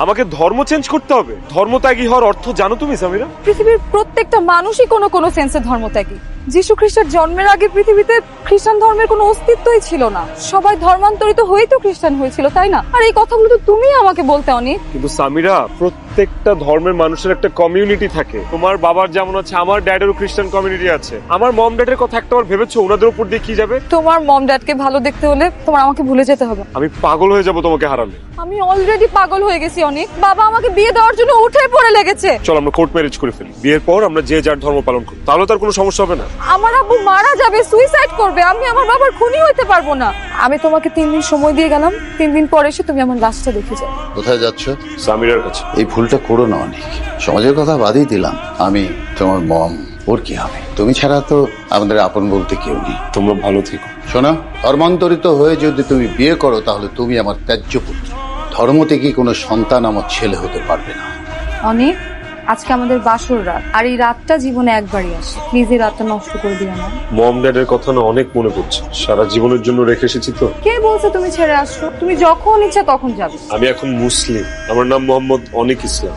আমাকে ধর্ম চেঞ্জ করতে হবে? ধর্মত্যাগী হওয়ার অর্থ জানো তুমি সামিরা? পৃথিবীর প্রত্যেকটা মানুষই কোনো সেন্সে ধর্মত্যাগী। যিশু খ্রিস্টের জন্মের আগে পৃথিবীতে খ্রিস্টান ধর্মের কোনো অস্তিত্বই ছিল না। সবাই ধর্মান্তরিত হয়েই তো খ্রিস্টান হয়েছিল, তাই না? আর এই কথাগুলো তো তুমি আমাকে বলতে অনেক। কিন্তু সামিরা, প্রত্যেকটা ধর্মের মানুষের একটা কমিউনিটি থাকে। তোমার বাবার যেমন আছে, আমার ড্যাডেরও খ্রিস্টান কমিউনিটি আছে। আমার মম ড্যাডের কথা একটাবার ভেবেছো ওনাদের উপর দিয়ে কি যাবে? তোমার মম ড্যাডকে ভালো দেখতে হলে তোমার আমাকে ভুলে যেতে হবে। আমি পাগল হয়ে যাব তোমাকে হারালে। আমি অলরেডি পাগল হয়ে গেছি অনেক। বাবা আমাকে বিয়ে দেওয়ার জন্য উঠে পড়ে লেগেছে। চল আমরা কোর্ট ম্যারেজ করে ফেলি, বিয়ের পর আমরা যে যার ধর্ম পালন করি, তাহলে তার কোনো সমস্যা হবে না। আমার আব্বু মারা যাবে, সুইসাইড করবে, আমি আমার বাবার খুনি হইতে পারবো না। আমি তোমাকে 3 দিন সময় দিয়ে গেলাম, 3 দিন পরে এসে তুমি আমার লাশটা দেখে যাও। কোথায় যাচ্ছ? সামিরার কাছে। এই ভুলটা করো না অনেক। সমাজের কথা বাদই দিলাম, আমি তোমার মম, ওর কি হবে? তুমি ছাড়া তো আমাদের আপন বলতে কেউ নেই। তোমরা ভালো থেকো। শোনো, ধর্মান্তরিত হয়ে যদি তুমি বিয়ে করো তাহলে তুমি আমার ত্যায্য পুত্র। ধর্ম থেকে কোনো সন্তান আমার ছেলে হতে পারবে না। অনেক, আজকে আমাদের বাসর রাত, আর এই রাতটা জীবনে একবারই আসে। প্লিজ এই রাতটা নষ্ট করে দিও না। মম ড্যাডের কথা না অনেক মনে পড়ছে, সারা জীবনের জন্য রেখে এসেছি তো। কে বলছে তুমি ছেড়ে আসছো? তুমি যখন ইচ্ছা তখন যাবে। আমি এখন মুসলিম, আমার নাম মোহাম্মদ অনিক ইসলাম।